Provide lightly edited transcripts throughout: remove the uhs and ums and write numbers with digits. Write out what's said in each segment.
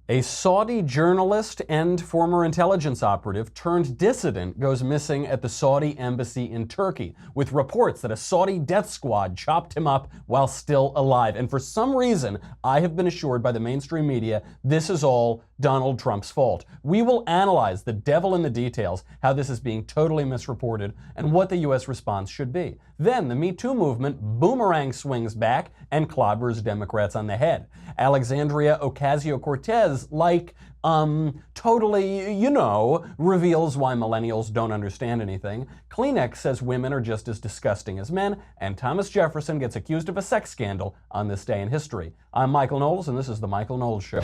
A Saudi journalist and former intelligence operative turned dissident goes missing at the Saudi embassy in Turkey, with reports that a Saudi death squad chopped him up while still alive. And for some reason, I have been assured by the mainstream media this is all Donald Trump's fault. We will analyze the devil in the details, how this is being totally misreported, and what the U.S. response should be. Then the Me Too movement boomerang swings back and clobbers Democrats on the head. Alexandria Ocasio-Cortez, totally, reveals why millennials don't understand anything. Kleenex says women are just as disgusting as men, and Thomas Jefferson gets accused of a sex scandal on this day in history. I'm Michael Knowles, and this is The Michael Knowles Show.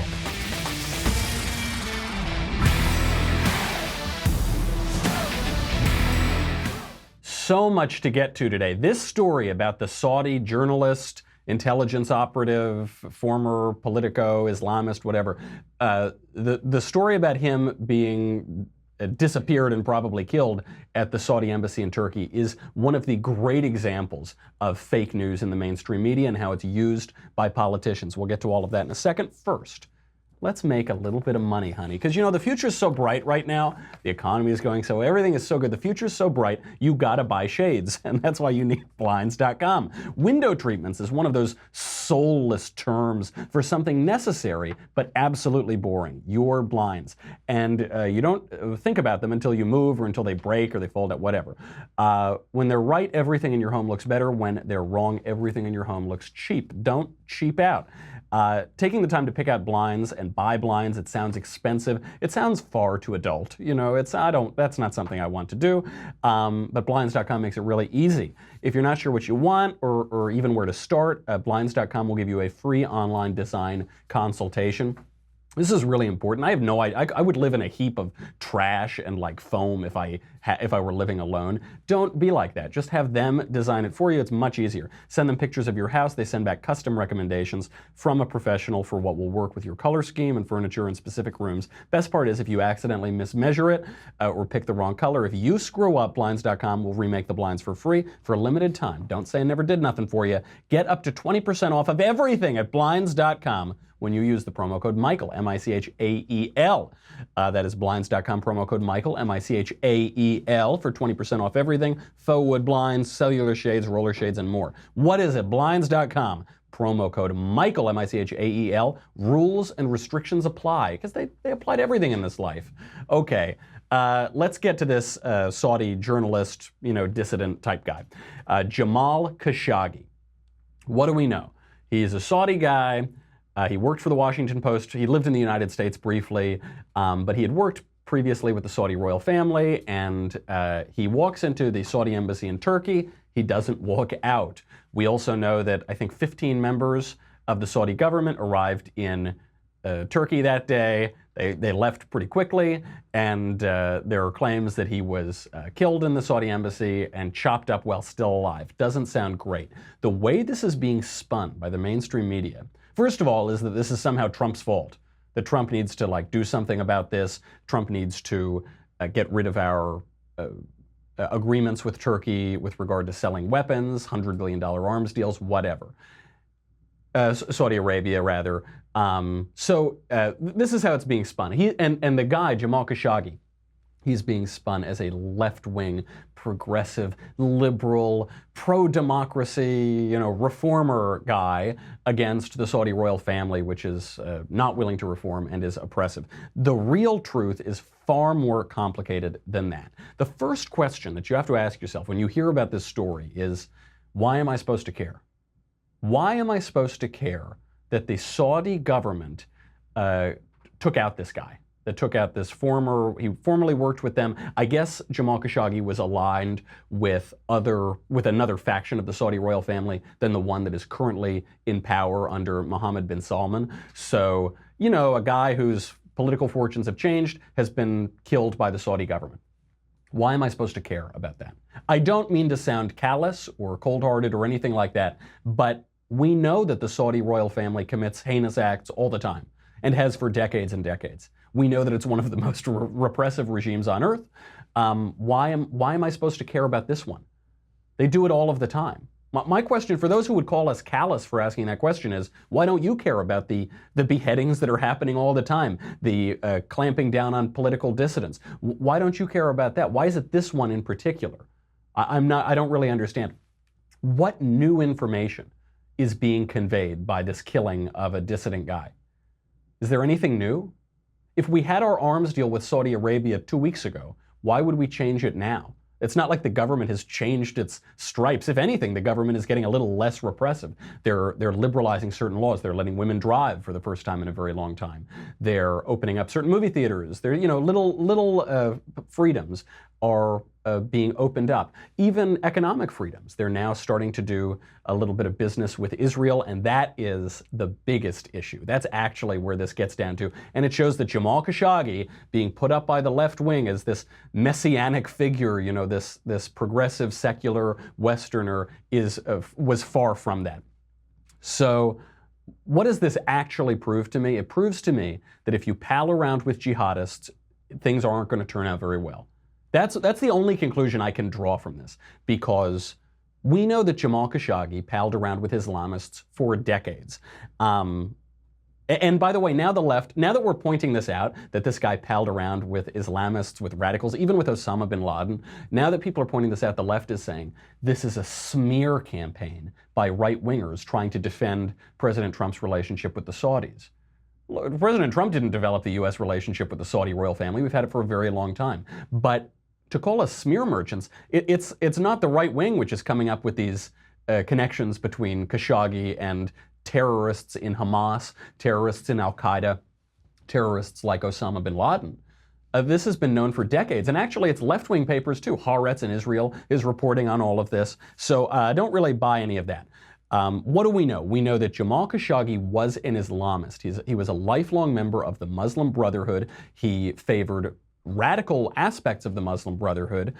So much to get to today. This story about the Saudi journalist, intelligence operative, former Politico, Islamist, whatever. The story about him being disappeared and probably killed at the Saudi embassy in Turkey is one of the great examples of fake news in the mainstream media and how it's used by politicians. We'll get to all of that in a second. First, let's make a little bit of money, honey. Because the future's so bright right now. The economy is going so, everything is so good. The future's so bright, you gotta buy shades. And that's why you need Blinds.com. Window treatments is one of those soulless terms for something necessary, but absolutely boring. Your blinds. And you don't think about them until you move or until they break or they fold out, whatever. When they're right, everything in your home looks better. When they're wrong, everything in your home looks cheap. Don't cheap out. Taking the time to pick out blinds and buy blinds, it sounds expensive. It sounds far too adult. That's not something I want to do. But Blinds.com makes it really easy. If you're not sure what you want or even where to start, Blinds.com will give you a free online design consultation. This is really important. I have no idea. I would live in a heap of trash and foam if I were living alone. Don't be like that. Just have them design it for you. It's much easier. Send them pictures of your house. They send back custom recommendations from a professional for what will work with your color scheme and furniture in specific rooms. Best part is if you accidentally mismeasure it or pick the wrong color, if you screw up, Blinds.com will remake the blinds for free for a limited time. Don't say I never did nothing for you. Get up to 20% off of everything at Blinds.com when you use the promo code Michael, M-I-C-H-A-E-L. That is Blinds.com, promo code Michael, M-I-C-H-A-E-L, for 20% off everything. Faux wood blinds, cellular shades, roller shades, and more. What is it? Blinds.com, promo code Michael, M-I-C-H-A-E-L. Rules and restrictions apply, because they apply to everything in this life. Okay, let's get to this Saudi journalist, dissident type guy. Jamal Khashoggi. What do we know? He's a Saudi guy. He worked for the Washington Post. He lived in the United States briefly, but he had worked previously with the Saudi royal family, and he walks into the Saudi embassy in Turkey. He doesn't walk out. We also know that I think 15 members of the Saudi government arrived in Turkey that day. They left pretty quickly, and there are claims that he was killed in the Saudi embassy and chopped up while still alive. Doesn't sound great. The way this is being spun by the mainstream media, first of all, is that this is somehow Trump's fault, that Trump needs to do something about this. Trump needs to get rid of our agreements with Turkey with regard to selling weapons, $100 billion arms deals, whatever. Saudi Arabia, rather. This is how it's being spun. And the guy, Jamal Khashoggi, he's being spun as a left-wing, progressive, liberal, pro-democracy, reformer guy against the Saudi royal family, which is not willing to reform and is oppressive. The real truth is far more complicated than that. The first question that you have to ask yourself when you hear about this story is, why am I supposed to care? Why am I supposed to care that the Saudi government took out this guy? That took out he formerly worked with them. I guess Jamal Khashoggi was aligned with another faction of the Saudi royal family than the one that is currently in power under Mohammed bin Salman. So, a guy whose political fortunes have changed has been killed by the Saudi government. Why am I supposed to care about that? I don't mean to sound callous or cold-hearted or anything like that, but we know that the Saudi royal family commits heinous acts all the time and has for decades and decades. We know that it's one of the most repressive regimes on earth. Why am I supposed to care about this one? They do it all of the time. My question for those who would call us callous for asking that question is, why don't you care about the beheadings that are happening all the time, the clamping down on political dissidents? Why don't you care about that? Why is it this one in particular? I don't really understand. What new information is being conveyed by this killing of a dissident guy? Is there anything new? If we had our arms deal with Saudi Arabia 2 weeks ago, why would we change it now? It's not like the government has changed its stripes. If anything, the government is getting a little less repressive. They're liberalizing certain laws. They're letting women drive for the first time in a very long time. They're opening up certain movie theaters. They're, little freedoms are being opened up. Even economic freedoms. They're now starting to do a little bit of business with Israel, and that is the biggest issue. That's actually where this gets down to. And it shows that Jamal Khashoggi, being put up by the left wing as this messianic figure, this progressive, secular Westerner, was far from that. So what does this actually prove to me? It proves to me that if you pal around with jihadists, things aren't going to turn out very well. That's the only conclusion I can draw from this, because we know that Jamal Khashoggi palled around with Islamists for decades. And by the way, now that we're pointing this out, that this guy palled around with Islamists, with radicals, even with Osama bin Laden, now that people are pointing this out, the left is saying this is a smear campaign by right-wingers trying to defend President Trump's relationship with the Saudis. President Trump didn't develop the U.S. relationship with the Saudi royal family. We've had it for a very long time. But to call us smear merchants, it's not the right wing which is coming up with these connections between Khashoggi and terrorists in Hamas, terrorists in Al-Qaeda, terrorists like Osama bin Laden. This has been known for decades, and actually it's left-wing papers too. Haaretz in Israel is reporting on all of this, so don't really buy any of that. What do we know? We know that Jamal Khashoggi was an Islamist. He was a lifelong member of the Muslim Brotherhood. He favored radical aspects of the Muslim Brotherhood.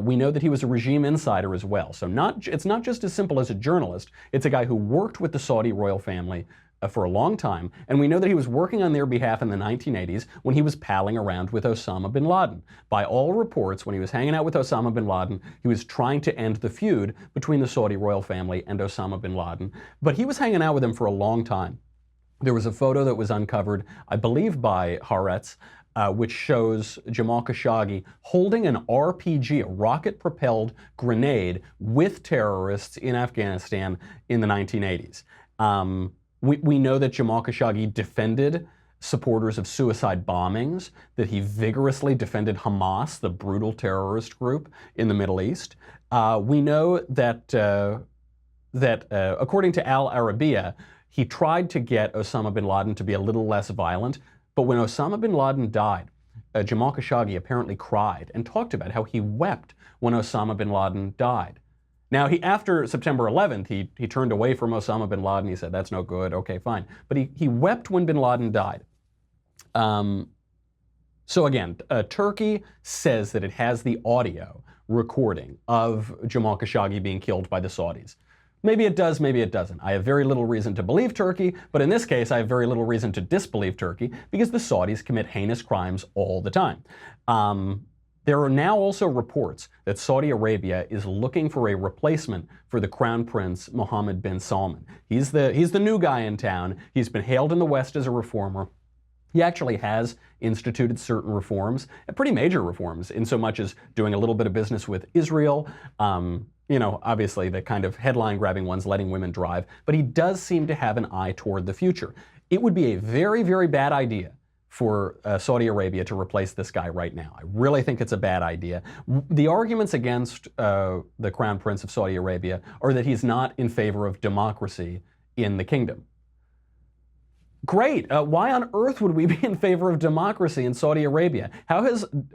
We know that he was a regime insider as well. So it's not just as simple as a journalist. It's a guy who worked with the Saudi royal family for a long time, and we know that he was working on their behalf in the 1980s when he was palling around with Osama bin Laden. By all reports, when he was hanging out with Osama bin Laden, he was trying to end the feud between the Saudi royal family and Osama bin Laden, but he was hanging out with him for a long time. There was a photo that was uncovered, I believe by Haaretz, which shows Jamal Khashoggi holding an RPG, a rocket-propelled grenade, with terrorists in Afghanistan in the 1980s. We know that Jamal Khashoggi defended supporters of suicide bombings, that he vigorously defended Hamas, the brutal terrorist group in the Middle East. We know that, according to Al Arabiya, he tried to get Osama bin Laden to be a little less violent, but when Osama bin Laden died, Jamal Khashoggi apparently cried and talked about how he wept when Osama bin Laden died. Now, after September 11th, he turned away from Osama bin Laden. He said, that's no good, okay, fine. But he wept when bin Laden died. So again, Turkey says that it has the audio recording of Jamal Khashoggi being killed by the Saudis. Maybe it does, maybe it doesn't. I have very little reason to believe Turkey, but in this case, I have very little reason to disbelieve Turkey because the Saudis commit heinous crimes all the time. There are now also reports that Saudi Arabia is looking for a replacement for the Crown Prince Mohammed bin Salman. He's the new guy in town. He's been hailed in the West as a reformer. He actually has instituted certain reforms, pretty major reforms, in so much as doing a little bit of business with Israel. Obviously the kind of headline-grabbing ones, letting women drive. But he does seem to have an eye toward the future. It would be a very, very bad idea for Saudi Arabia to replace this guy right now. I really think it's a bad idea. The arguments against the Crown Prince of Saudi Arabia are that he's not in favor of democracy in the kingdom. Great. Why on earth would we be in favor of democracy in Saudi Arabia? How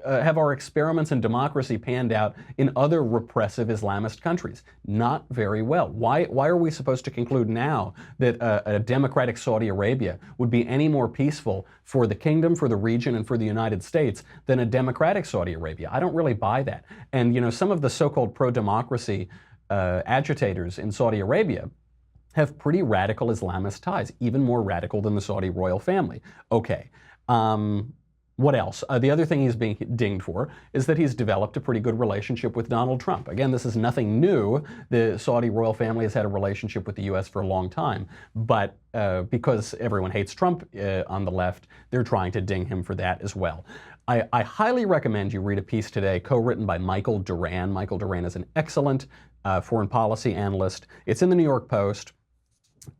have our experiments in democracy panned out in other repressive Islamist countries? Not very well. Why are we supposed to conclude now that a democratic Saudi Arabia would be any more peaceful for the kingdom, for the region, and for the United States than a democratic Saudi Arabia? I don't really buy that. And some of the so-called pro-democracy agitators in Saudi Arabia have pretty radical Islamist ties, even more radical than the Saudi royal family. Okay, What else? The other thing he's being dinged for is that he's developed a pretty good relationship with Donald Trump. Again, this is nothing new. The Saudi royal family has had a relationship with the U.S. for a long time, but because everyone hates Trump on the left, they're trying to ding him for that as well. I highly recommend you read a piece today co-written by Michael Duran. Michael Duran is an excellent foreign policy analyst. It's in the New York Post.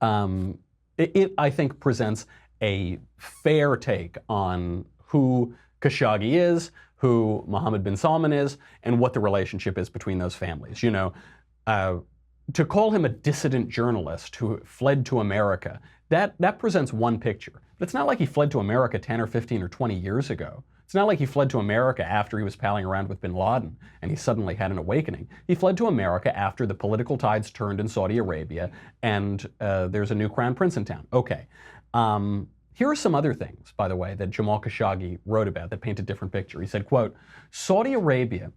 It I think, presents a fair take on who Khashoggi is, who Mohammed bin Salman is, and what the relationship is between those families. You know, to call him a dissident journalist who fled to America, that presents one picture. But it's not like he fled to America 10 or 15 or 20 years ago. It's not like he fled to America after he was palling around with bin Laden and he suddenly had an awakening. He fled to America after the political tides turned in Saudi Arabia and there's a new crown prince in town. Okay. Here are some other things, by the way, that Jamal Khashoggi wrote about that paint a different picture. He said, quote, Saudi Arabia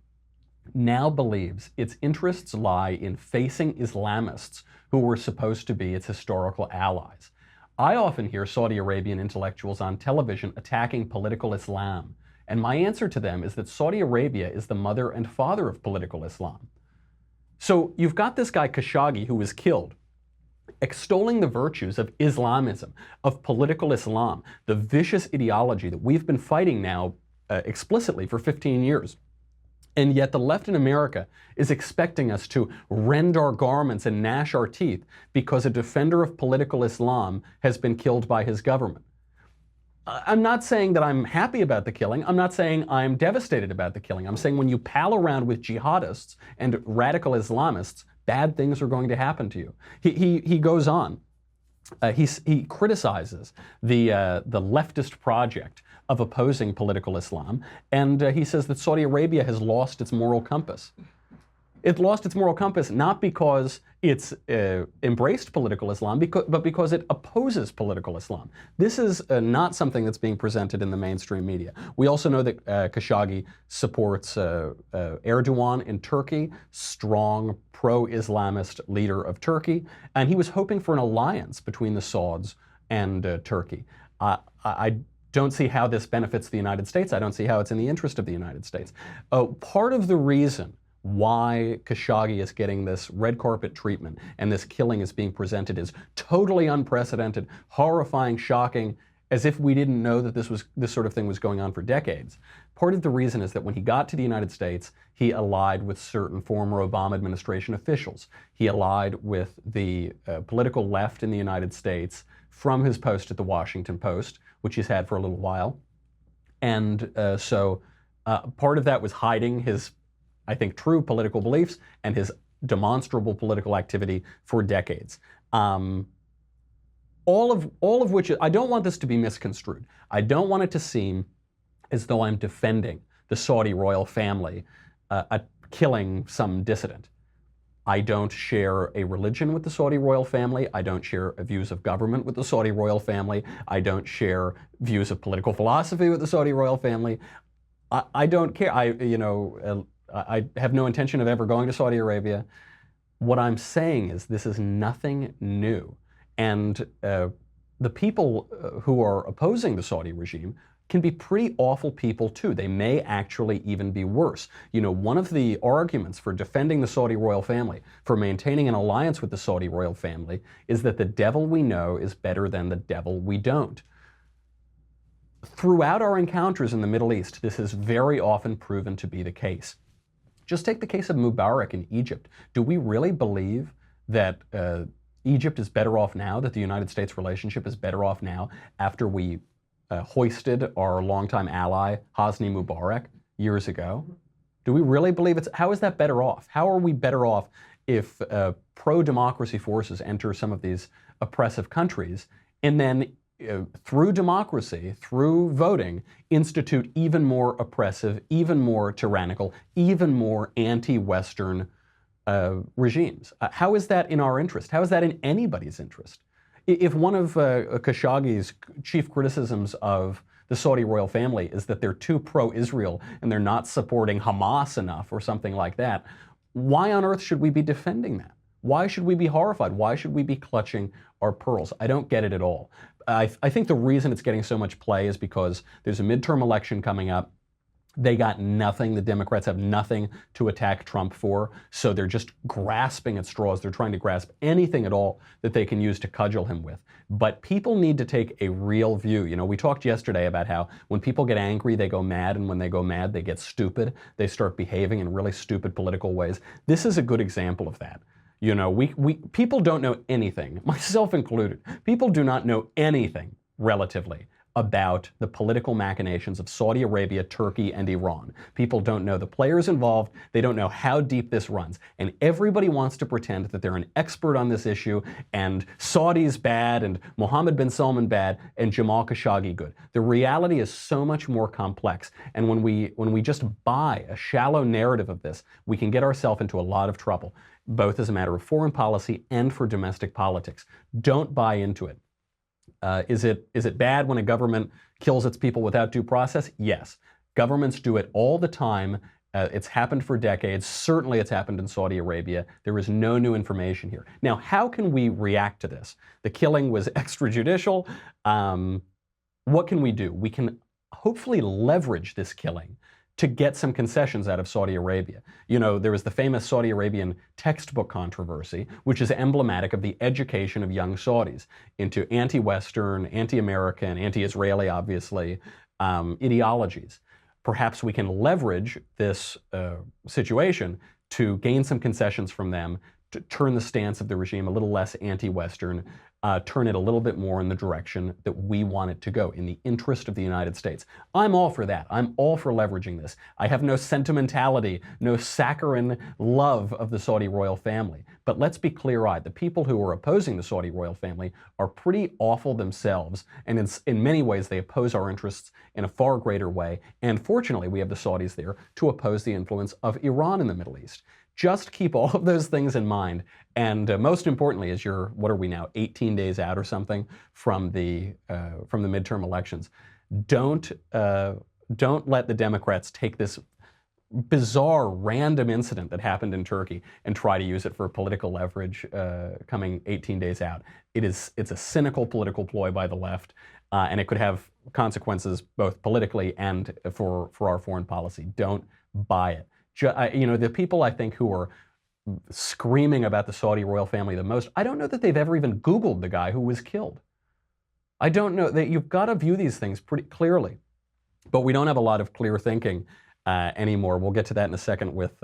now believes its interests lie in facing Islamists who were supposed to be its historical allies. I often hear Saudi Arabian intellectuals on television attacking political Islam, and my answer to them is that Saudi Arabia is the mother and father of political Islam. So you've got this guy Khashoggi who was killed, extolling the virtues of Islamism, of political Islam, the vicious ideology that we've been fighting now explicitly for 15 years. And yet the left in America is expecting us to rend our garments and gnash our teeth because a defender of political Islam has been killed by his government. I'm not saying that I'm happy about the killing. I'm not saying I'm devastated about the killing. I'm saying when you pal around with jihadists and radical Islamists, bad things are going to happen to you. He goes on. He criticizes the leftist project of opposing political Islam, and he says that Saudi Arabia has lost its moral compass. It lost its moral compass not because it's embraced political Islam, but because it opposes political Islam. This is not something that's being presented in the mainstream media. We also know that Khashoggi supports Erdogan in Turkey, strong pro-Islamist leader of Turkey, and he was hoping for an alliance between the Sauds and Turkey. I don't see how this benefits the United States. I don't see how it's in the interest of the United States. Part of the reason why Khashoggi is getting this red carpet treatment and this killing is being presented as totally unprecedented, horrifying, shocking, as if we didn't know that this sort of thing was going on for decades. Part of the reason is that when he got to the United States, he allied with certain former Obama administration officials. He allied with the political left in the United States from his post at the Washington Post, which he's had for a little while. And so part of that was hiding his, I think, true political beliefs and his demonstrable political activity for decades. All of which, I don't want this to be misconstrued. I don't want it to seem as though I'm defending the Saudi royal family killing some dissident. I don't share a religion with the Saudi royal family. I don't share views of government with the Saudi royal family. I don't share views of political philosophy with the Saudi royal family. I don't care. I have no intention of ever going to Saudi Arabia. What I'm saying is this is nothing new. And the people who are opposing the Saudi regime can be pretty awful people too. They may actually even be worse. You know, one of the arguments for defending the Saudi royal family, for maintaining an alliance with the Saudi royal family, is that the devil we know is better than the devil we don't. Throughout our encounters in the Middle East, this has very often proven to be the case. Just take the case of Mubarak in Egypt. Do we really believe that Egypt is better off now, that the United States relationship is better off now after we hoisted our longtime ally, Hosni Mubarak, years ago? Do we really believe it's, how is that better off? How are we better off if pro-democracy forces enter some of these oppressive countries and then through democracy, through voting, institute even more oppressive, even more tyrannical, even more anti-Western regimes? How is that in our interest? How is that in anybody's interest? If one of Khashoggi's chief criticisms of the Saudi royal family is that they're too pro-Israel and they're not supporting Hamas enough or something like that, why on earth should we be defending that? Why should we be horrified? Why should we be clutching our pearls? I don't get it at all. I think the reason it's getting so much play is because there's a midterm election coming up. They got nothing. The Democrats have nothing to attack Trump for, so they're just grasping at straws. They're trying to grasp anything at all that they can use to cudgel him with. But people need to take a real view. You know, we talked yesterday about how when people get angry, they go mad, and when they go mad, they get stupid. They start behaving in really stupid political ways. This is a good example of that. You know, people don't know anything, myself included. People do not know anything, relatively, about the political machinations of Saudi Arabia, Turkey, and Iran. People don't know the players involved. They don't know how deep this runs. And everybody wants to pretend that they're an expert on this issue, and Saudi's bad, and Mohammed bin Salman bad, and Jamal Khashoggi good. The reality is so much more complex. And when we just buy a shallow narrative of this, we can get ourselves into a lot of trouble, both as a matter of foreign policy and for domestic politics. Don't buy into it. Is it bad when a government kills its people without due process? Yes. Governments do it all the time. It's happened for decades. Certainly it's happened in Saudi Arabia. There is no new information here. Now, how can we react to this? The killing was extrajudicial. What can we do? We can hopefully leverage this killing to get some concessions out of Saudi Arabia. You know, there was the famous Saudi Arabian textbook controversy, which is emblematic of the education of young Saudis into anti-Western, anti-American, anti-Israeli, obviously, ideologies. Perhaps we can leverage this situation to gain some concessions from them, to turn the stance of the regime a little less anti-Western, turn it a little bit more in the direction that we want it to go, in the interest of the United States. I'm all for that. I'm all for leveraging this. I have no sentimentality, no saccharine love of the Saudi royal family. But let's be clear-eyed. The people who are opposing the Saudi royal family are pretty awful themselves, and in many ways they oppose our interests in a far greater way. And fortunately, we have the Saudis there to oppose the influence of Iran in the Middle East. Just keep all of those things in mind. And most importantly, as what are we now, 18 days out or something from the midterm elections, don't let the Democrats take this bizarre, random incident that happened in Turkey and try to use it for political leverage coming 18 days out. It's a cynical political ploy by the left, and it could have consequences both politically and for our foreign policy. Don't buy it. You know, the people I think who are screaming about the Saudi royal family the most, I don't know that they've ever even Googled the guy who was killed. I don't know. You've got to view these things pretty clearly. But we don't have a lot of clear thinking anymore. We'll get to that in a second with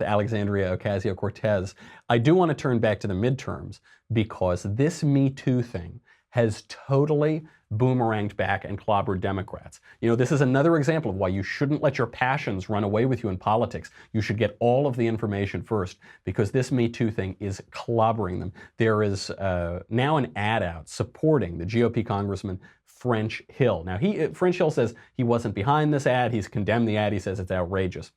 Alexandria Ocasio-Cortez. I do want to turn back to the midterms because this Me Too thing has totally boomeranged back and clobbered Democrats. You know, this is another example of why you shouldn't let your passions run away with you in politics. You should get all of the information first, because this Me Too thing is clobbering them. There is now an ad out supporting the GOP Congressman French Hill. Now, French Hill says he wasn't behind this ad. He's condemned the ad. He says it's outrageous.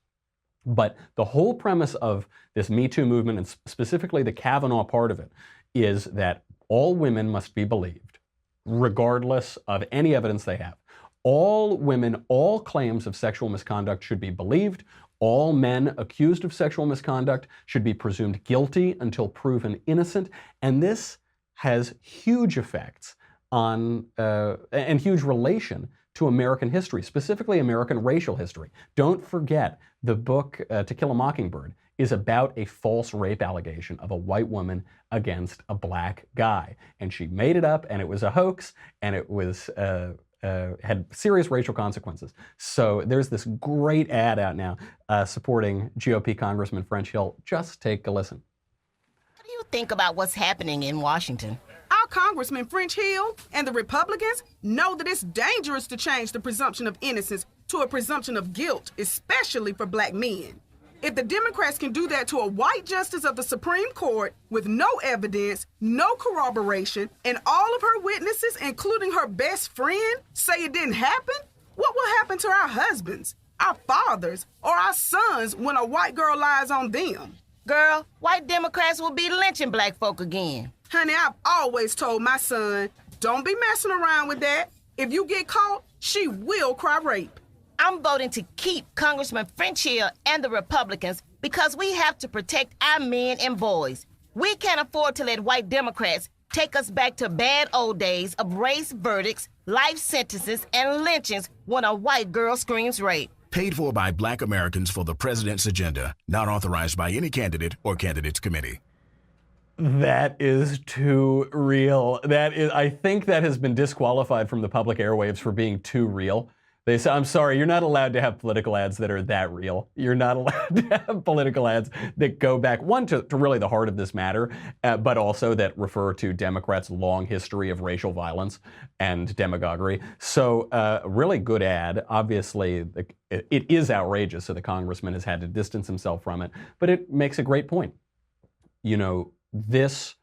But the whole premise of this Me Too movement, and specifically the Kavanaugh part of it, is that all women must be believed, regardless of any evidence they have. All women, all claims of sexual misconduct should be believed. All men accused of sexual misconduct should be presumed guilty until proven innocent. And this has huge effects on, and huge relation to American history, specifically American racial history. Don't forget, the book To Kill a Mockingbird is about a false rape allegation of a white woman against a black guy. And she made it up, and it was a hoax, and it was had serious racial consequences. So there's this great ad out now supporting GOP Congressman French Hill. Just take a listen. What do you think about what's happening in Washington? Our Congressman French Hill and the Republicans know that it's dangerous to change the presumption of innocence to a presumption of guilt, especially for black men. If the Democrats can do that to a white justice of the Supreme Court with no evidence, no corroboration, and all of her witnesses, including her best friend, say it didn't happen, what will happen to our husbands, our fathers, or our sons when a white girl lies on them? Girl, white Democrats will be lynching black folk again. Honey, I've always told my son, don't be messing around with that. If you get caught, she will cry rape. I'm voting to keep Congressman French Hill and the Republicans because we have to protect our men and boys. We can't afford to let white Democrats take us back to bad old days of race verdicts, life sentences, and lynchings when a white girl screams rape. Paid for by Black Americans for the President's Agenda. Not authorized by any candidate or candidates committee. That is too real. I think that has been disqualified from the public airwaves for being too real. They say, I'm sorry, you're not allowed to have political ads that are that real. You're not allowed to have political ads that go back, one, to really the heart of this matter, but also that refer to Democrats' long history of racial violence and demagoguery. So really good ad. Obviously, it is outrageous, so the congressman has had to distance himself from it. But it makes a great point. You know, this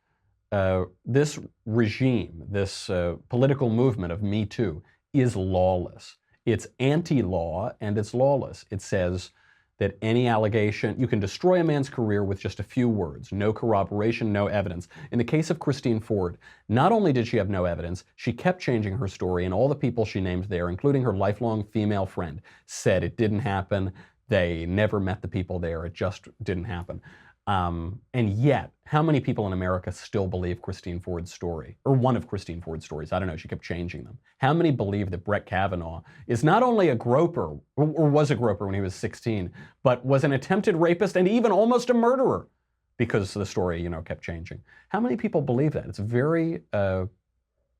regime, this political movement of Me Too is lawless. It's anti-law and it's lawless. It says that any allegation, you can destroy a man's career with just a few words, no corroboration, no evidence. In the case of Christine Ford, not only did she have no evidence, she kept changing her story, and all the people she named there, including her lifelong female friend, said it didn't happen. They never met the people there. It just didn't happen. And yet, how many people in America still believe Christine Ford's story, or one of Christine Ford's stories? I don't know, she kept changing them. How many believe that Brett Kavanaugh is not only a groper, or was a groper when he was 16, but was an attempted rapist and even almost a murderer, because the story, you know, kept changing? How many people believe that? It's very,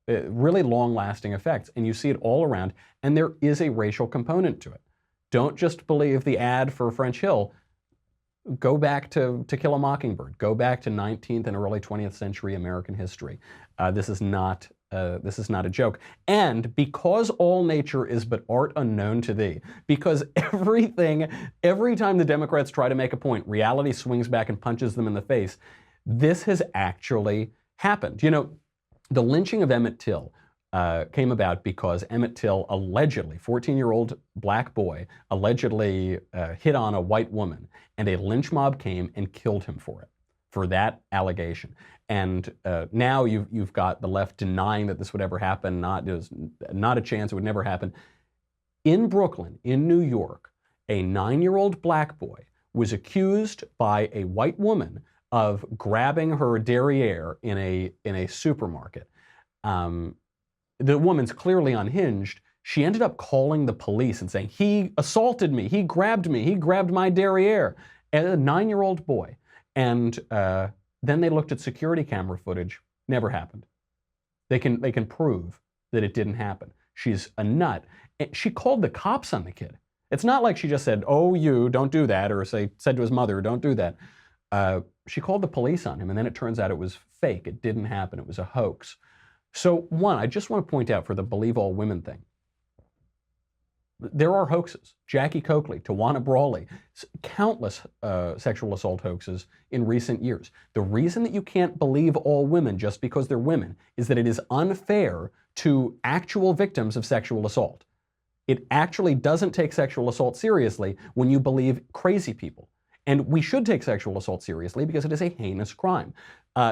really long-lasting effects, and you see it all around, and there is a racial component to it. Don't just believe the ad for French Hill. Go back to Kill a Mockingbird. Go back to 19th and early 20th century American history. This is not a joke. And because all nature is but art unknown to thee, because every time the Democrats try to make a point, reality swings back and punches them in the face. This has actually happened. You know, the lynching of Emmett Till came about because Emmett Till allegedly, 14-year-old black boy, allegedly hit on a white woman, and a lynch mob came and killed him for that allegation. And now you've got the left denying that this would ever happen, not a chance, it would never happen. In Brooklyn, in New York, a 9-year-old black boy was accused by a white woman of grabbing her derriere in a supermarket. The woman's clearly unhinged. She ended up calling the police and saying, he assaulted me, he grabbed my derriere, and a 9-year-old boy. And then they looked at security camera footage, never happened. They can prove that it didn't happen. She's a nut. And she called the cops on the kid. It's not like she just said, oh, you, don't do that, or said to his mother, don't do that. She called the police on him, and then it turns out it was fake. It didn't happen. It was a hoax. So one, I just want to point out for the believe all women thing, there are hoaxes. Jackie Coakley, Tawana Brawley, countless sexual assault hoaxes in recent years. The reason that you can't believe all women just because they're women is that it is unfair to actual victims of sexual assault. It actually doesn't take sexual assault seriously when you believe crazy people. And we should take sexual assault seriously because it is a heinous crime.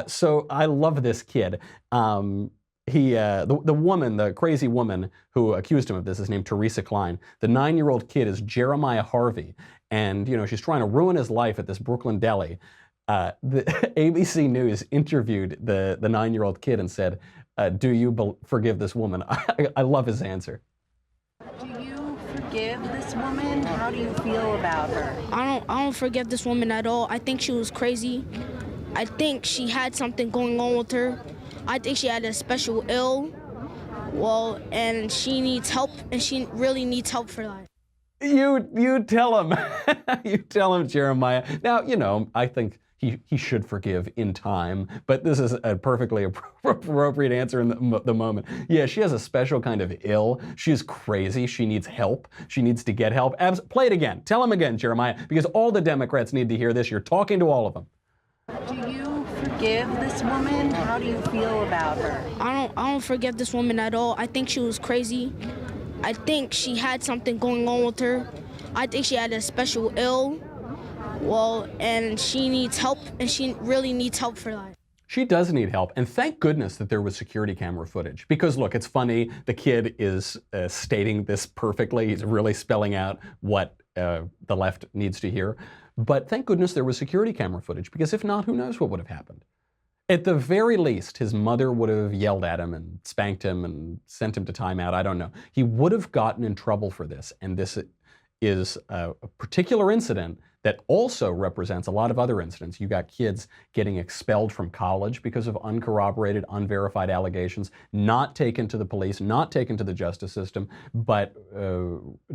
So I love this kid. The woman, the crazy woman who accused him of this is named Teresa Klein. The 9-year-old kid is Jeremiah Harvey. And, you know, she's trying to ruin his life at this Brooklyn deli. The ABC News interviewed the 9-year-old kid and said, do you forgive this woman? I love his answer. Do you forgive this woman? How do you feel about her? I don't forgive this woman at all. I think she was crazy. I think she had something going on with her. I think she had a special ill, and she needs help, and she really needs help for that. You tell him. You tell him, Jeremiah. Now, you know, I think he should forgive in time, but this is a perfectly appropriate answer in the moment. Yeah, she has a special kind of ill. She's crazy. She needs help. She needs to get help. Play it again. Tell him again, Jeremiah, because all the Democrats need to hear this. You're talking to all of them. Do you forgive this woman? How do you feel about her? I don't forgive this woman at all. I think she was crazy. I think she had something going on with her. I think she had a special ill, and she needs help, and she really needs help for that. She does need help, and thank goodness that there was security camera footage. Because look, it's funny, the kid is stating this perfectly. He's really spelling out what the left needs to hear. But thank goodness there was security camera footage, because if not, who knows what would have happened. At the very least, his mother would have yelled at him and spanked him and sent him to timeout. I don't know. He would have gotten in trouble for this. And this is a particular incident that also represents a lot of other incidents. You got kids getting expelled from college because of uncorroborated, unverified allegations, not taken to the police, not taken to the justice system, but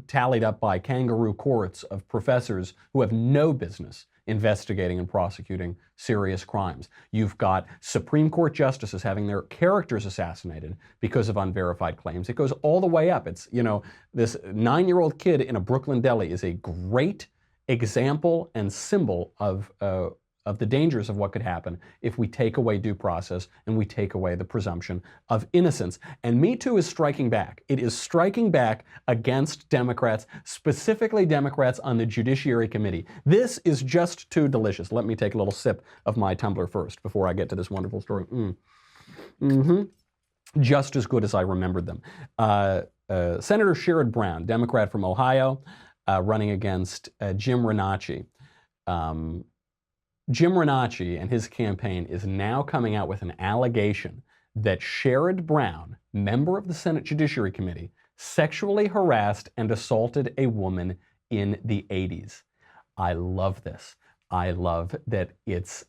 tallied up by kangaroo courts of professors who have no business investigating and prosecuting serious crimes. You've got Supreme Court justices having their characters assassinated because of unverified claims. It goes all the way up. It's, you know, this 9-year-old kid in a Brooklyn deli is a great example and symbol of the dangers of what could happen if we take away due process and we take away the presumption of innocence. And Me Too is striking back. It is striking back against Democrats, specifically Democrats on the Judiciary Committee. This is just too delicious. Let me take a little sip of my tumbler first before I get to this wonderful story. Just as good as I remembered them. Senator Sherrod Brown, Democrat from Ohio, running against Jim Renacci. Jim Renacci and his campaign is now coming out with an allegation that Sherrod Brown, member of the Senate Judiciary Committee, sexually harassed and assaulted a woman in the 80s. I love this. I love that it's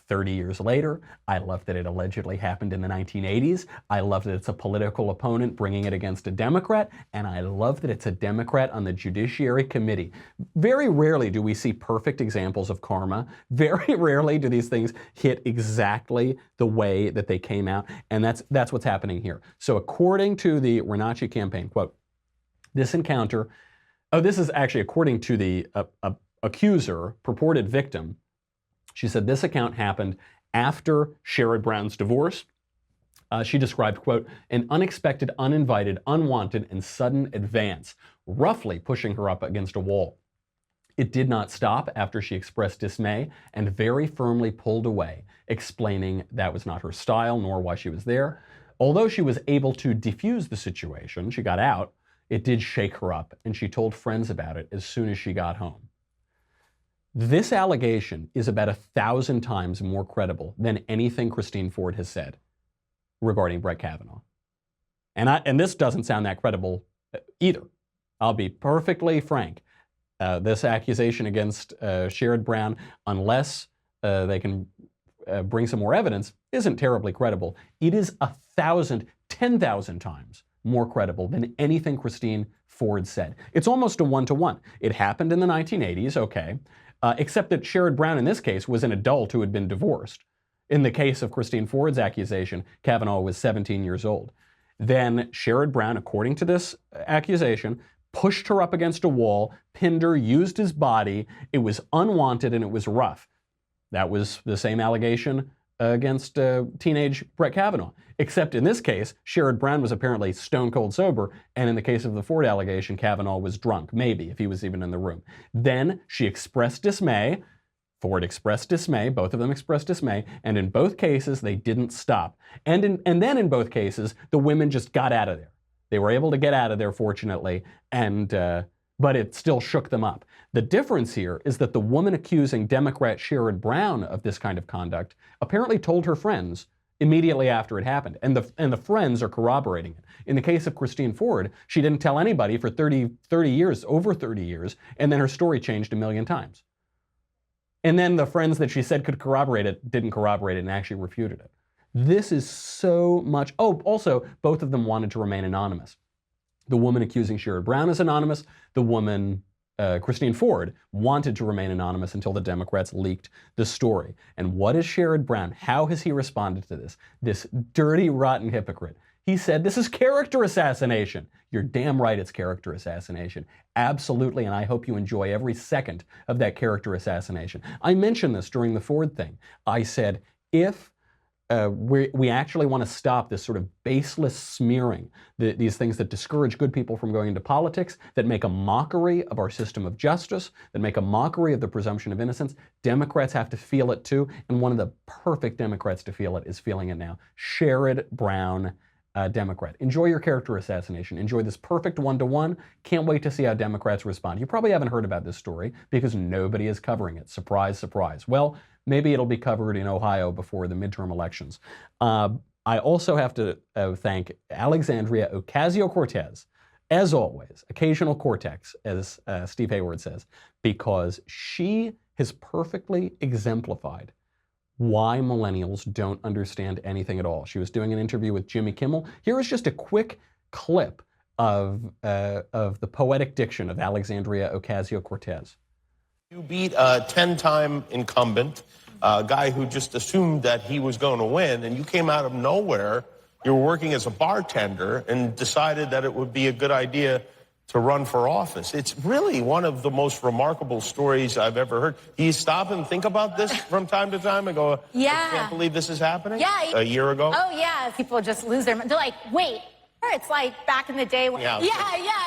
30 years later. I love that it allegedly happened in the 1980s. I love that it's a political opponent bringing it against a Democrat. And I love that it's a Democrat on the Judiciary Committee. Very rarely do we see perfect examples of karma. Very rarely do these things hit exactly the way that they came out. And that's what's happening here. So according to the Renacci campaign, quote, this encounter, this is actually according to the accuser, purported victim. She said this account happened after Sherrod Brown's divorce. She described, quote, an unexpected, uninvited, unwanted, and sudden advance, roughly pushing her up against a wall. It did not stop after she expressed dismay and very firmly pulled away, explaining that was not her style nor why she was there. Although she was able to defuse the situation, she got out, it did shake her up, and she told friends about it as soon as she got home. This allegation is about 1,000 times more credible than anything Christine Ford has said regarding Brett Kavanaugh. And this doesn't sound that credible either. I'll be perfectly frank. This accusation against Sherrod Brown, unless they can bring some more evidence, isn't terribly credible. It is 1,000, 10,000 times more credible than anything Christine Ford said. It's almost a one-to-one. It happened in the 1980s, okay. Except that Sherrod Brown in this case was an adult who had been divorced. In the case of Christine Ford's accusation, Kavanaugh was 17 years old. Then Sherrod Brown, according to this accusation, pushed her up against a wall, pinned her, used his body. It was unwanted and it was rough. That was the same allegation against teenage Brett Kavanaugh. Except in this case, Sherrod Brown was apparently stone cold sober, and in the case of the Ford allegation, Kavanaugh was drunk, maybe, if he was even in the room. Then she expressed dismay. Ford expressed dismay. Both of them expressed dismay, and in both cases, they didn't stop. And then in both cases, the women just got out of there. They were able to get out of there, fortunately, but it still shook them up. The difference here is that the woman accusing Democrat Sherrod Brown of this kind of conduct apparently told her friends immediately after it happened, and the friends are corroborating it. In the case of Christine Ford, she didn't tell anybody for 30 years, over 30 years, and then her story changed a million times. And then the friends that she said could corroborate it didn't corroborate it and actually refuted it. This is so much. Oh, also, both of them wanted to remain anonymous. The woman accusing Sherrod Brown is anonymous. The woman, Christine Ford, wanted to remain anonymous until the Democrats leaked the story. And what is Sherrod Brown? How has he responded to this? This dirty, rotten hypocrite. He said, this is character assassination. You're damn right it's character assassination. Absolutely, and I hope you enjoy every second of that character assassination. I mentioned this during the Ford thing. I said, if we actually want to stop this sort of baseless smearing, these things that discourage good people from going into politics, that make a mockery of our system of justice, that make a mockery of the presumption of innocence, Democrats have to feel it too, and one of the perfect Democrats to feel it is feeling it now. Sherrod Brown Democrat. Enjoy your character assassination. Enjoy this perfect one-to-one. Can't wait to see how Democrats respond. You probably haven't heard about this story because nobody is covering it. Surprise, surprise. Well, maybe it'll be covered in Ohio before the midterm elections. I also have to thank Alexandria Ocasio-Cortez, as always, occasional cortex, as Steve Hayward says, because she has perfectly exemplified why millennials don't understand anything at all. She was doing an interview with Jimmy Kimmel. Here is just a quick clip of the poetic diction of Alexandria Ocasio-Cortez. You beat a 10-time incumbent, a guy who just assumed that he was going to win, and you came out of nowhere. You were working as a bartender and decided that it would be a good idea to run for office. It's really one of the most remarkable stories I've ever heard. Do you stop and think about this from time to time and go, yeah, I can't believe this is happening? Yeah. A year ago? Oh, yeah. People just lose their mind. They're like, wait, it's like back in the day when, yeah.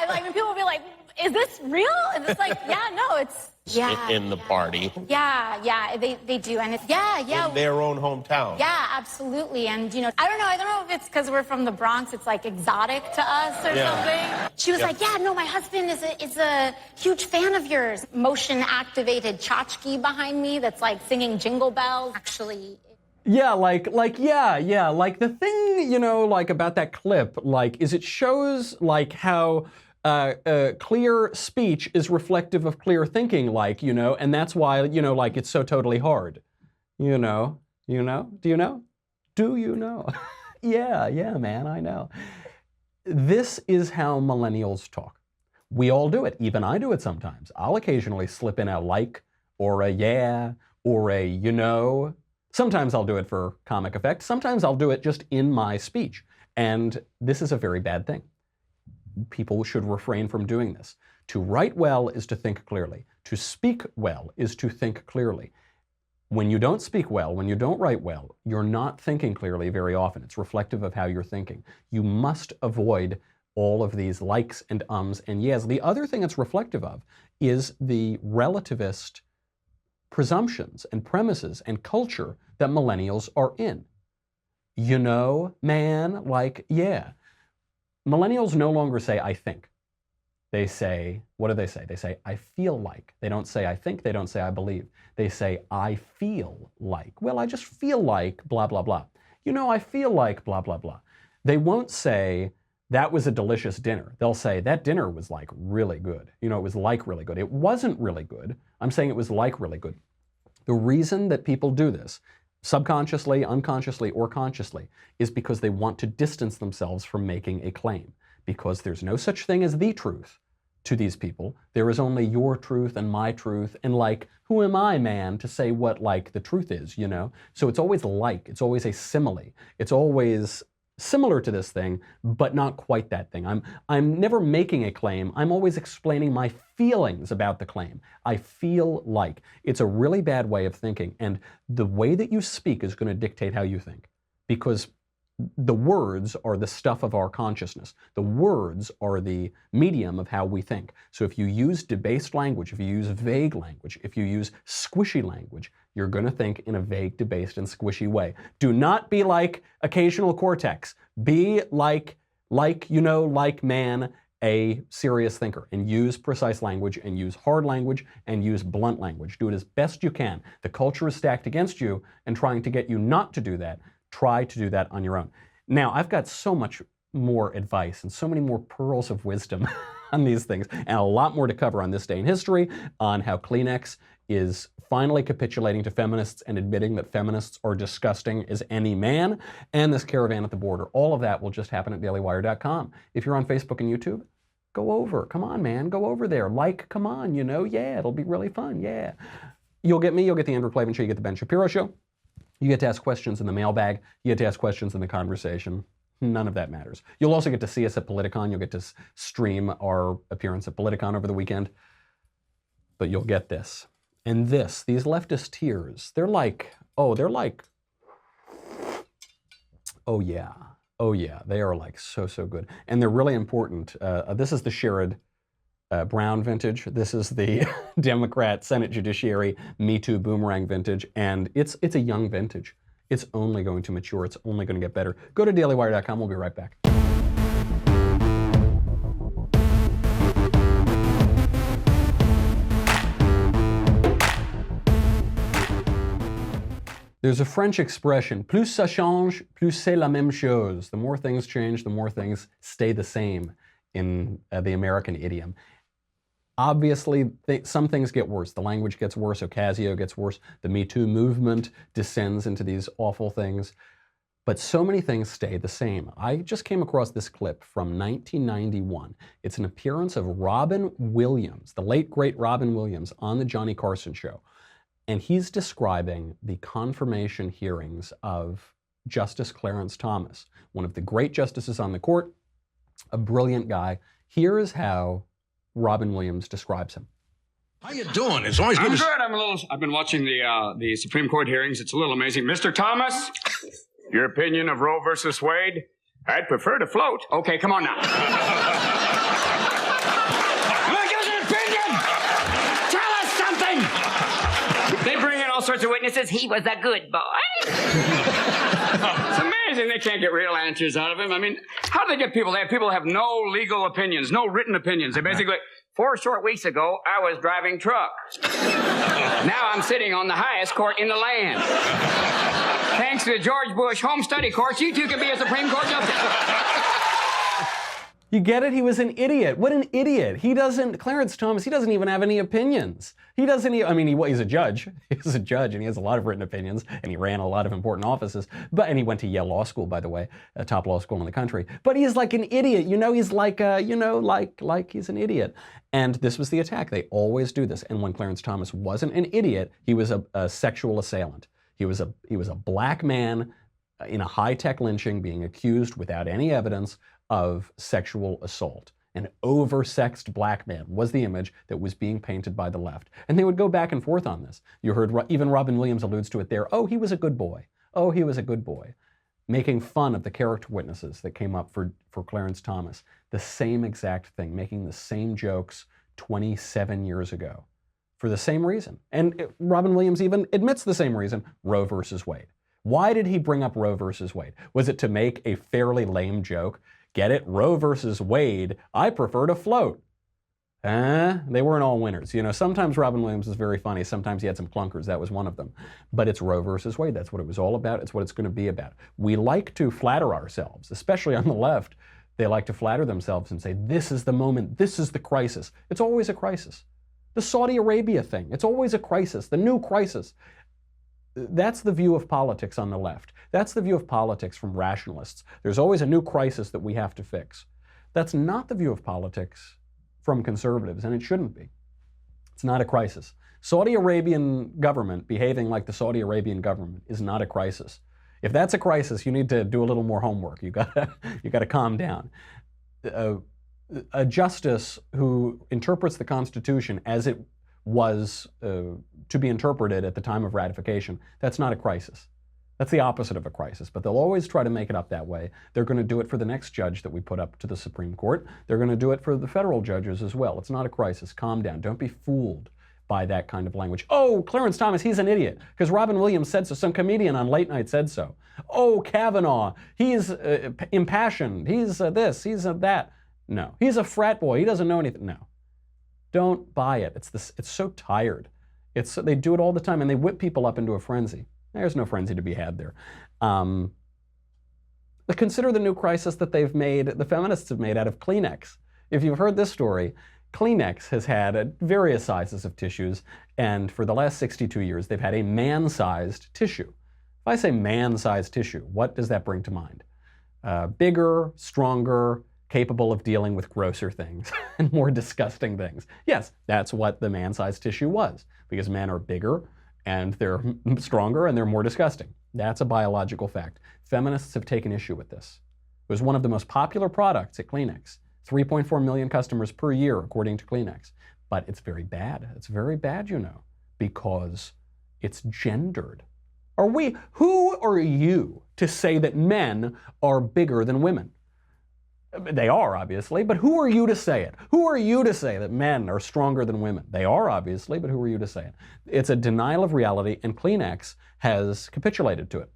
Like when people would be like, is this real? And it's like, yeah, no, it's, yeah. In the party. Yeah, they do. And it's, yeah. In their own hometown. Yeah, absolutely. And, you know, I don't know if it's because we're from the Bronx, it's like exotic to us or something. She was like, yeah, no, my husband is a huge fan of yours. Motion activated tchotchke behind me that's like singing jingle bells. Actually. Yeah, like the thing, you know, like about that clip, like, is it shows like how clear speech is reflective of clear thinking, like, you know, and that's why, you know, like, it's so totally hard. You know? Do you know? Yeah, man, I know. This is how millennials talk. We all do it. Even I do it sometimes. I'll occasionally slip in a like, or a yeah, or a you know. Sometimes I'll do it for comic effect. Sometimes I'll do it just in my speech. And this is a very bad thing. People should refrain from doing this. To write well is to think clearly. To speak well is to think clearly. When you don't speak well, when you don't write well, you're not thinking clearly very often. It's reflective of how you're thinking. You must avoid all of these likes and ums and yes. The other thing it's reflective of is the relativist presumptions and premises and culture that millennials are in. You know, man, like, yeah. Millennials no longer say, I think. They say, what do they say? They say, I feel like. They don't say, I think. They don't say, I believe. They say, I feel like. Well, I just feel like blah, blah, blah. You know, I feel like blah, blah, blah. They won't say, that was a delicious dinner. They'll say, that dinner was like really good. You know, it was like really good. It wasn't really good. I'm saying it was like really good. The reason that people do this, subconsciously, unconsciously, or consciously, is because they want to distance themselves from making a claim. Because there's no such thing as the truth to these people. There is only your truth and my truth, and like, who am I, man, to say what, like, the truth is, you know? So it's always like, it's always a simile. It's always similar to this thing, but not quite that thing. I'm never making a claim. I'm always explaining my feelings about the claim. I feel like. It's a really bad way of thinking, and the way that you speak is going to dictate how you think, because the words are the stuff of our consciousness. The words are the medium of how we think. So if you use debased language, if you use vague language, if you use squishy language, you're going to think in a vague, debased, and squishy way. Do not be like occasional cortex. Be like man, a serious thinker, and use precise language, and use hard language, and use blunt language. Do it as best you can. The culture is stacked against you and trying to get you not to do that. Try to do that on your own. Now, I've got so much more advice and so many more pearls of wisdom on these things, and a lot more to cover on this day in history, on how Kleenex is finally capitulating to feminists and admitting that feminists are disgusting as any man, and this caravan at the border. All of that will just happen at dailywire.com. If you're on Facebook and YouTube, go over. Come on, man. Go over there. Like, come on, you know. Yeah, it'll be really fun. Yeah. You'll get me. You'll get the Andrew Klavan Show. You get the Ben Shapiro Show. You get to ask questions in the mailbag. You get to ask questions in the conversation. None of that matters. You'll also get to see us at Politicon. You'll get to stream our appearance at Politicon over the weekend. But you'll get this. And this, these leftist tears, they're like, oh yeah, they are like so good. And they're really important. This is the Sherrod Brown vintage. This is the Democrat Senate Judiciary Me Too Boomerang vintage, and it's a young vintage. It's only going to mature. It's only going to get better. Go to dailywire.com. We'll be right back. There's a French expression, plus ça change, plus c'est la même chose. The more things change, the more things stay the same in the American idiom. Obviously, some things get worse. The language gets worse. Ocasio gets worse. The Me Too movement descends into these awful things. But so many things stay the same. I just came across this clip from 1991. It's an appearance of Robin Williams, the late, great Robin Williams, on the Johnny Carson show. And he's describing the confirmation hearings of Justice Clarence Thomas, one of the great justices on the court, a brilliant guy. Here is how Robin Williams describes him. How you doing? It's always good. I'm good. I've been watching the Supreme Court hearings. It's a little amazing. Mr. Thomas, your opinion of Roe versus Wade? I'd prefer to float. Okay, come on now. Give us an opinion. Tell us something. They bring in all sorts of witnesses. He was a good boy. It's amazing they can't get real answers out of him. I mean, how do they get people? They have people who have no legal opinions, no written opinions. They basically, 4 short weeks ago, I was driving truck. Now I'm sitting on the highest court in the land. Thanks to the George Bush Home Study Course, you two can be a Supreme Court justice. You get it? He was an idiot. What an idiot. Clarence Thomas, he doesn't even have any opinions. He's a judge. He's a judge and he has a lot of written opinions and he ran a lot of important offices. And he went to Yale Law School, by the way, a top law school in the country. But he's like an idiot. He's like he's an idiot. And this was the attack. They always do this. And when Clarence Thomas wasn't an idiot, he was a sexual assailant. He was a black man in a high-tech lynching being accused without any evidence of sexual assault. An oversexed black man was the image that was being painted by the left. And they would go back and forth on this. You heard even Robin Williams alludes to it there. Oh, he was a good boy. Oh, he was a good boy. Making fun of the character witnesses that came up for Clarence Thomas. The same exact thing, making the same jokes 27 years ago for the same reason. And Robin Williams even admits the same reason, Roe versus Wade. Why did he bring up Roe versus Wade? Was it to make a fairly lame joke? Get it? Roe versus Wade, I prefer to float. They weren't all winners. Sometimes Robin Williams is very funny. Sometimes he had some clunkers. That was one of them. But it's Roe versus Wade. That's what it was all about. It's what it's going to be about. We like to flatter ourselves, especially on the left. They like to flatter themselves and say, this is the moment. This is the crisis. It's always a crisis. The Saudi Arabia thing, it's always a crisis. The new crisis. That's the view of politics on the left. That's the view of politics from rationalists. There's always a new crisis that we have to fix. That's not the view of politics from conservatives, and it shouldn't be. It's not a crisis. Saudi Arabian government behaving like the Saudi Arabian government is not a crisis. If that's a crisis, you need to do a little more homework. You gotta calm down. A justice who interprets the Constitution as it was to be interpreted at the time of ratification, that's not a crisis. That's the opposite of a crisis, but they'll always try to make it up that way. They're going to do it for the next judge that we put up to the Supreme Court. They're going to do it for the federal judges as well. It's not a crisis. Calm down. Don't be fooled by that kind of language. Oh, Clarence Thomas, he's an idiot because Robin Williams said so. Some comedian on late night said so. Oh, Kavanaugh, he's impassioned. He's this, he's that. No, he's a frat boy. He doesn't know anything. No. Don't buy it. It's so tired. They do it all the time, and they whip people up into a frenzy. There's no frenzy to be had there. Consider the new crisis that the feminists have made out of Kleenex. If you've heard this story, Kleenex has had various sizes of tissues, and for the last 62 years, they've had a man-sized tissue. If I say man-sized tissue, what does that bring to mind? Bigger, stronger, capable of dealing with grosser things and more disgusting things. Yes, that's what the man-sized tissue was, because men are bigger and they're stronger and they're more disgusting. That's a biological fact. Feminists have taken issue with this. It was one of the most popular products at Kleenex. 3.4 million customers per year, according to Kleenex. But it's very bad. It's very bad, because it's gendered. Who are you to say that men are bigger than women? They are, obviously, but who are you to say it? Who are you to say that men are stronger than women? They are, obviously, but who are you to say it? It's a denial of reality, and Kleenex has capitulated to it.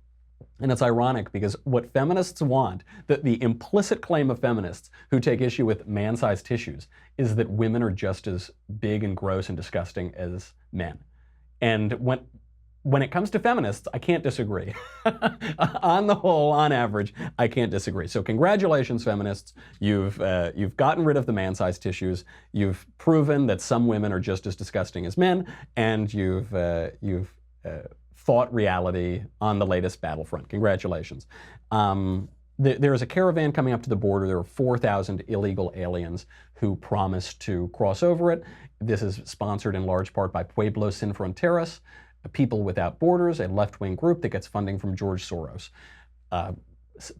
And it's ironic because what feminists want, the implicit claim of feminists who take issue with man-sized tissues, is that women are just as big and gross and disgusting as men. And when it comes to feminists, I can't disagree. On the whole, on average, I can't disagree. So congratulations, feminists. You've gotten rid of the man-sized tissues. You've proven that some women are just as disgusting as men, and you've fought reality on the latest battlefront. Congratulations. There is a caravan coming up to the border. There are 4,000 illegal aliens who promised to cross over it. This is sponsored in large part by Pueblos Sin Fronteras, People Without Borders, a left-wing group that gets funding from George Soros.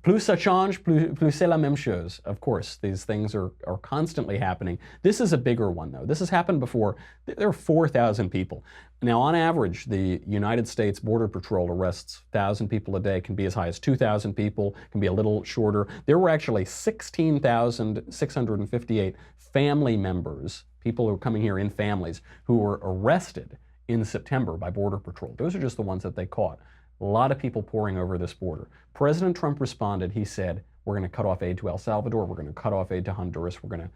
Plus ça change, plus c'est la même chose. Of course, these things are constantly happening. This is a bigger one, though. This has happened before. There are 4,000 people. Now, on average, the United States Border Patrol arrests 1,000 people a day, can be as high as 2,000 people, can be a little shorter. There were actually 16,658 family members, people who are coming here in families, who were arrested in September by Border Patrol. Those are just the ones that they caught. A lot of people pouring over this border. President Trump responded. He said, we're going to cut off aid to El Salvador. We're going to cut off aid to Honduras. We're going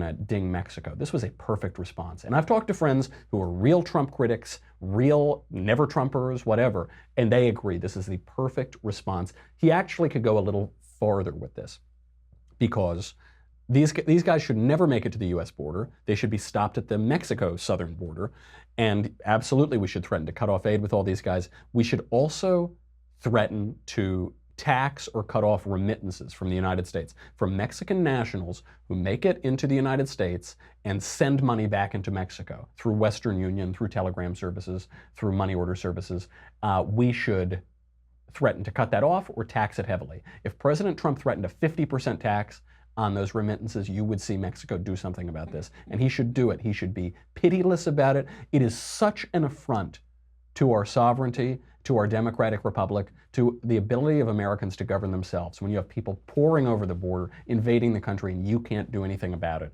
to ding Mexico. This was a perfect response. And I've talked to friends who are real Trump critics, real never Trumpers, whatever, and they agree this is the perfect response. He actually could go a little farther with this because these guys should never make it to the U.S. border. They should be stopped at the Mexico southern border. And absolutely, we should threaten to cut off aid with all these guys. We should also threaten to tax or cut off remittances from the United States from Mexican nationals who make it into the United States and send money back into Mexico through Western Union, through telegram services, through money order services. We should threaten to cut that off or tax it heavily. If President Trump threatened a 50% tax on those remittances, you would see Mexico do something about this. And he should do it. He should be pitiless about it. It is such an affront to our sovereignty, to our democratic republic, to the ability of Americans to govern themselves. When you have people pouring over the border, invading the country, and you can't do anything about it.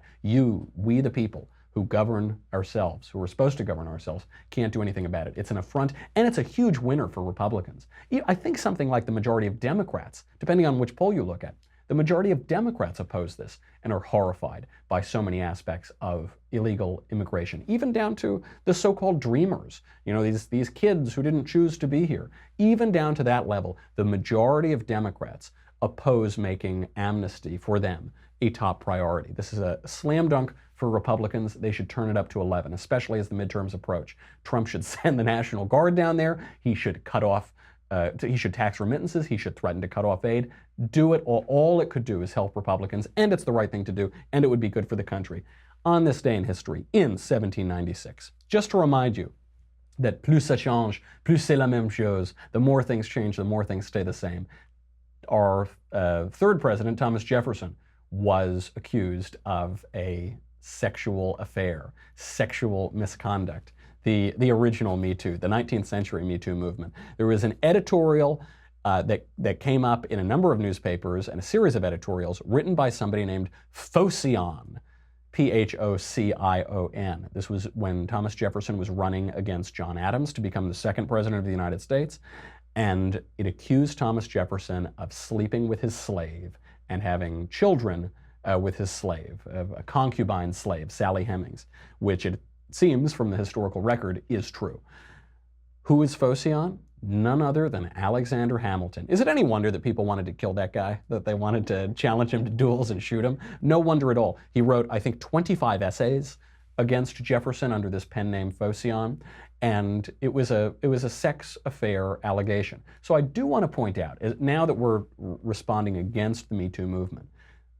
We the people who govern ourselves, who are supposed to govern ourselves, can't do anything about it. It's an affront, and it's a huge winner for Republicans. I think something like the majority of Democrats, depending on which poll you look at, the majority of Democrats oppose this and are horrified by so many aspects of illegal immigration, even down to the so-called dreamers, these kids who didn't choose to be here. Even down to that level, the majority of Democrats oppose making amnesty for them a top priority. This is a slam dunk for Republicans. They should turn it up to 11, especially as the midterms approach. Trump should send the National Guard down there. He should cut off he should tax remittances. He should threaten to cut off aid. Do it. All it could do is help Republicans, and it's the right thing to do, and it would be good for the country. On this day in history, in 1796, just to remind you that plus ça change, plus c'est la même chose. The more things change, the more things stay the same. Our third president, Thomas Jefferson, was accused of a sexual affair, sexual misconduct. The original Me Too, the 19th century Me Too movement. There was an editorial that came up in a number of newspapers and a series of editorials written by somebody named Phocion, P-H-O-C-I-O-N. This was when Thomas Jefferson was running against John Adams to become the second president of the United States, and it accused Thomas Jefferson of sleeping with his slave and having children with his slave, a concubine slave, Sally Hemings, which it seems from the historical record is true. Who is Phocion? None other than Alexander Hamilton. Is it any wonder that people wanted to kill that guy, that they wanted to challenge him to duels and shoot him? No wonder at all. He wrote, I think, 25 essays against Jefferson under this pen name Phocion, and it was a sex affair allegation. So I do want to point out, now that we're responding against the Me Too movement,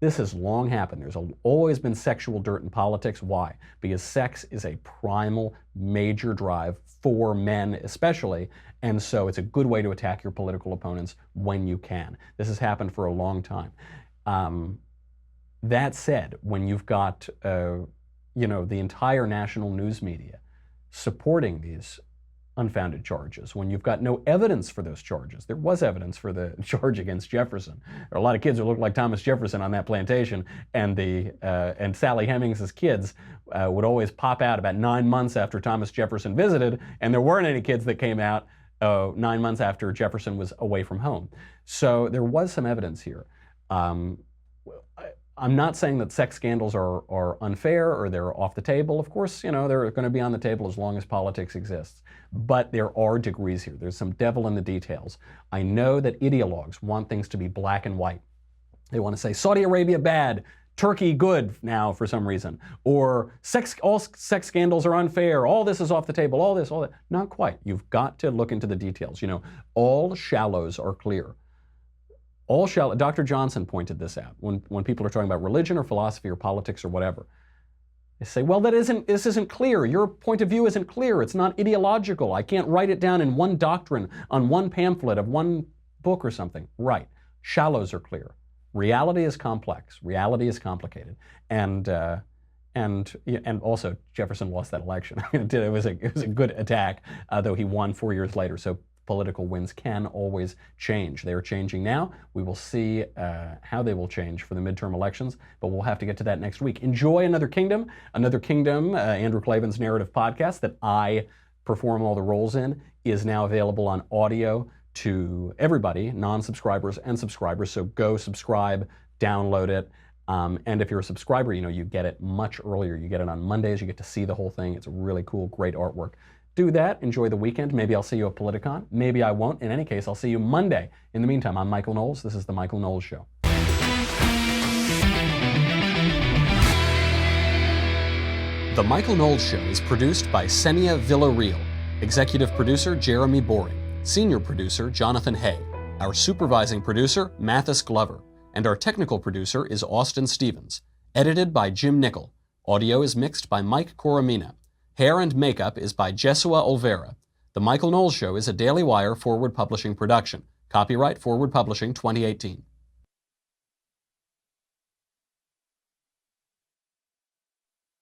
this has long happened. There's always been sexual dirt in politics. Why? Because sex is a primal, major drive for men especially, and so it's a good way to attack your political opponents when you can. This has happened for a long time. That said, when you've got the entire national news media supporting these unfounded charges, when you've got no evidence for those charges. There was evidence for the charge against Jefferson. There are a lot of kids who looked like Thomas Jefferson on that plantation, and Sally Hemings' kids would always pop out about 9 months after Thomas Jefferson visited, and there weren't any kids that came out 9 months after Jefferson was away from home. So there was some evidence here. I'm not saying that sex scandals are unfair or they're off the table. Of course, they're going to be on the table as long as politics exists. But there are degrees here. There's some devil in the details. I know that ideologues want things to be black and white. They want to say Saudi Arabia bad, Turkey good now for some reason, or all sex scandals are unfair, all this is off the table, all that. Not quite. You've got to look into the details. All shallows are clear. All shallow. Dr. Johnson pointed this out when people are talking about religion or philosophy or politics or whatever. They say, well, this isn't clear. Your point of view isn't clear. It's not ideological. I can't write it down in one doctrine on one pamphlet of one book or something. Right. Shallows are clear. Reality is complex. Reality is complicated. And also Jefferson lost that election. It was a good attack, though he won 4 years later. So political winds can always change. They are changing now. We will see how they will change for the midterm elections, but we'll have to get to that next week. Enjoy Another Kingdom. Another Kingdom, Andrew Klavan's narrative podcast that I perform all the roles in, is now available on audio to everybody, non-subscribers and subscribers. So go subscribe, download it. And if you're a subscriber, you get it much earlier. You get it on Mondays. You get to see the whole thing. It's really cool, great artwork. Do that. Enjoy the weekend. Maybe I'll see you at Politicon. Maybe I won't. In any case, I'll see you Monday. In the meantime, I'm Michael Knowles. This is The Michael Knowles Show. The Michael Knowles Show is produced by Senia Villarreal. Executive producer, Jeremy Boring. Senior producer, Jonathan Hay. Our supervising producer, Mathis Glover. And our technical producer is Austin Stevens. Edited by Jim Nickel. Audio is mixed by Mike Coromina. Hair and makeup is by Jesua Olvera. The Michael Knowles Show is a Daily Wire Forward Publishing production. Copyright Forward Publishing 2018.